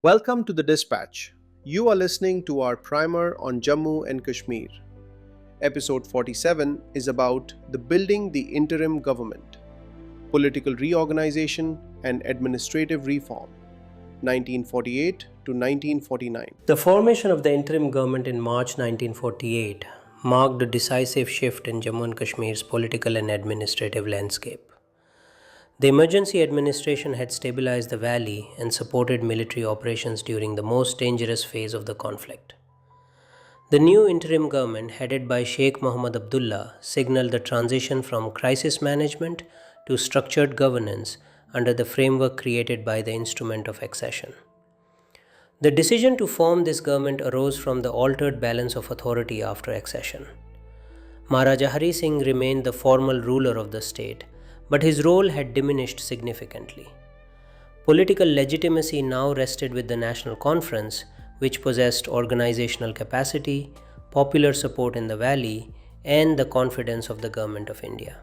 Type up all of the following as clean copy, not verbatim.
Welcome to the Dispatch. You are listening to our primer on Jammu and Kashmir. Episode 47 is about the building the interim government, political reorganization and administrative reform, 1948 to 1949. The formation of the interim government in March 1948 marked a decisive shift in Jammu and Kashmir's political and administrative landscape. The emergency administration had stabilized the valley and supported military operations during the most dangerous phase of the conflict. The new interim government, headed by Sheikh Mohammed Abdullah, signaled the transition from crisis management to structured governance under the framework created by the Instrument of Accession. The decision to form this government arose from the altered balance of authority after accession. Maharaja Hari Singh remained the formal ruler of the state, but his role had diminished significantly. Political legitimacy now rested with the National Conference, which possessed organizational capacity, popular support in the valley, and the confidence of the Government of India.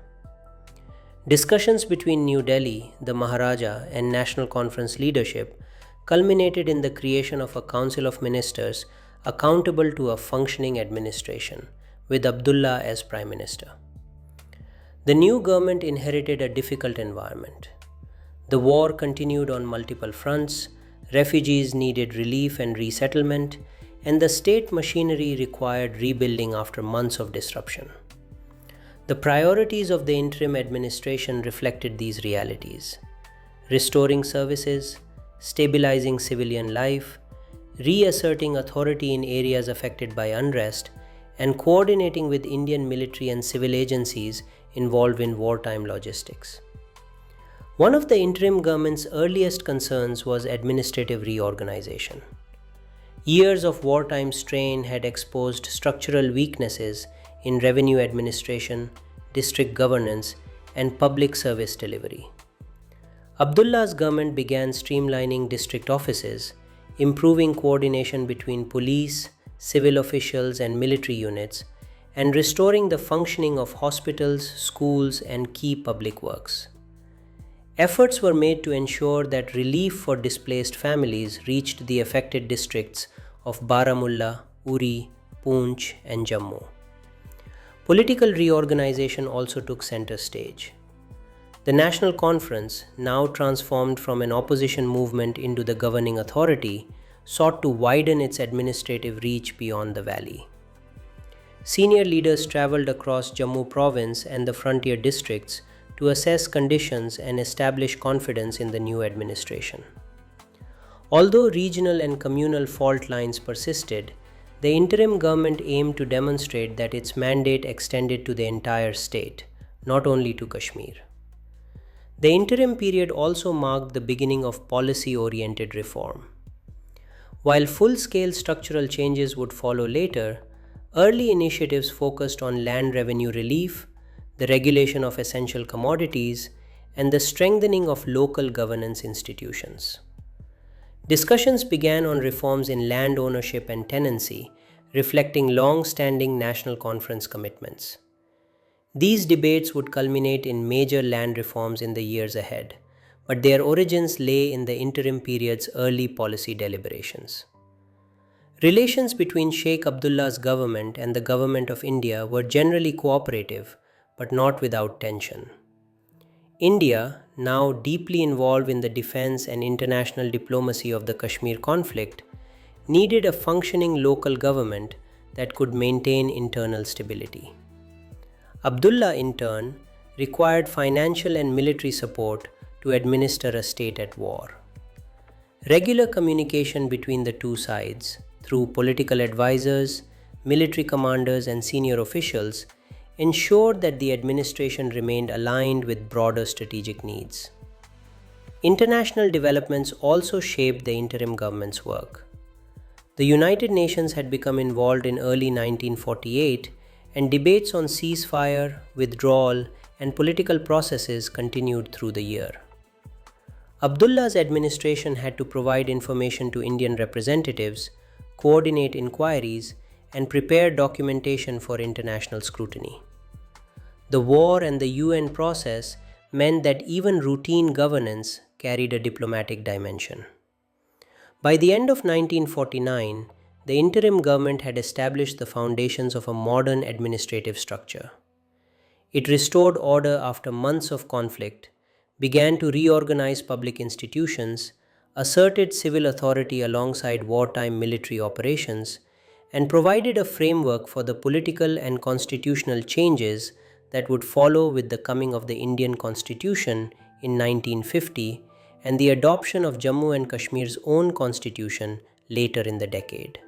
Discussions between New Delhi, the Maharaja, and National Conference leadership culminated in the creation of a Council of Ministers accountable to a functioning administration, with Abdullah as Prime Minister. The new government inherited a difficult environment. The war continued on multiple fronts, refugees needed relief and resettlement, and the state machinery required rebuilding after months of disruption. The priorities of the interim administration reflected these realities: restoring services, stabilizing civilian life, reasserting authority in areas affected by unrest, and coordinating with Indian military and civil agencies involved in wartime logistics. One of the interim government's earliest concerns was administrative reorganization. Years of wartime strain had exposed structural weaknesses in revenue administration, district governance, and public service delivery. Abdullah's government began streamlining district offices, improving coordination between police, civil officials, and military units, and restoring the functioning of hospitals, schools, and key public works. Efforts were made to ensure that relief for displaced families reached the affected districts of Baramulla, Uri, Poonch, and Jammu. Political reorganization also took center stage. The National Conference, now transformed from an opposition movement into the governing authority, sought to widen its administrative reach beyond the valley. Senior leaders traveled across Jammu province and the frontier districts to assess conditions and establish confidence in the new administration. Although regional and communal fault lines persisted, the interim government aimed to demonstrate that its mandate extended to the entire state, not only to Kashmir. The interim period also marked the beginning of policy-oriented reform. While full-scale structural changes would follow later, early initiatives focused on land revenue relief, the regulation of essential commodities, and the strengthening of local governance institutions. Discussions began on reforms in land ownership and tenancy, reflecting long-standing National Conference commitments. These debates would culminate in major land reforms in the years ahead, but their origins lay in the interim period's early policy deliberations. Relations between Sheikh Abdullah's government and the Government of India were generally cooperative, but not without tension. India, now deeply involved in the defense and international diplomacy of the Kashmir conflict, needed a functioning local government that could maintain internal stability. Abdullah, in turn, required financial and military support to administer a state at war. Regular communication between the two sides, through political advisors, military commanders, and senior officials, ensured that the administration remained aligned with broader strategic needs. International developments also shaped the interim government's work. The United Nations had become involved in early 1948, and debates on ceasefire, withdrawal, and political processes continued through the year. Abdullah's administration had to provide information to Indian representatives, coordinate inquiries, and prepare documentation for international scrutiny. The war and the UN process meant that even routine governance carried a diplomatic dimension. By the end of 1949, the interim government had established the foundations of a modern administrative structure. It restored order after months of conflict, began to reorganize public institutions, asserted civil authority alongside wartime military operations, and provided a framework for the political and constitutional changes that would follow with the coming of the Indian Constitution in 1950 and the adoption of Jammu and Kashmir's own constitution later in the decade.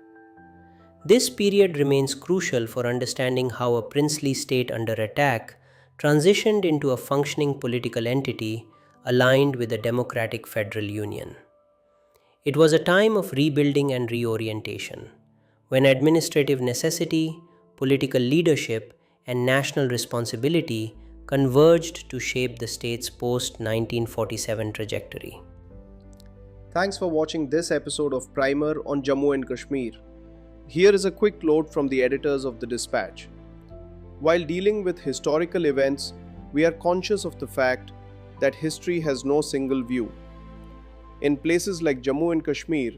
This period remains crucial for understanding how a princely state under attack transitioned into a functioning political entity aligned with a democratic federal union. It was a time of rebuilding and reorientation, when administrative necessity, political leadership, and national responsibility converged to shape the state's post 1947 trajectory. Thanks for watching this episode of Primer on Jammu and Kashmir. Here is a quick note from the editors of the Dispatch. While dealing with historical events, we are conscious of the fact that history has no single view. In places like Jammu and Kashmir,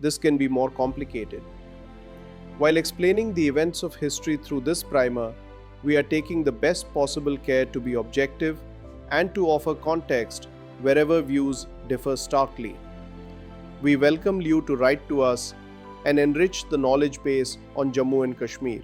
this can be more complicated. While explaining the events of history through this primer, we are taking the best possible care to be objective and to offer context wherever views differ starkly. We welcome you to write to us and enrich the knowledge base on Jammu and Kashmir.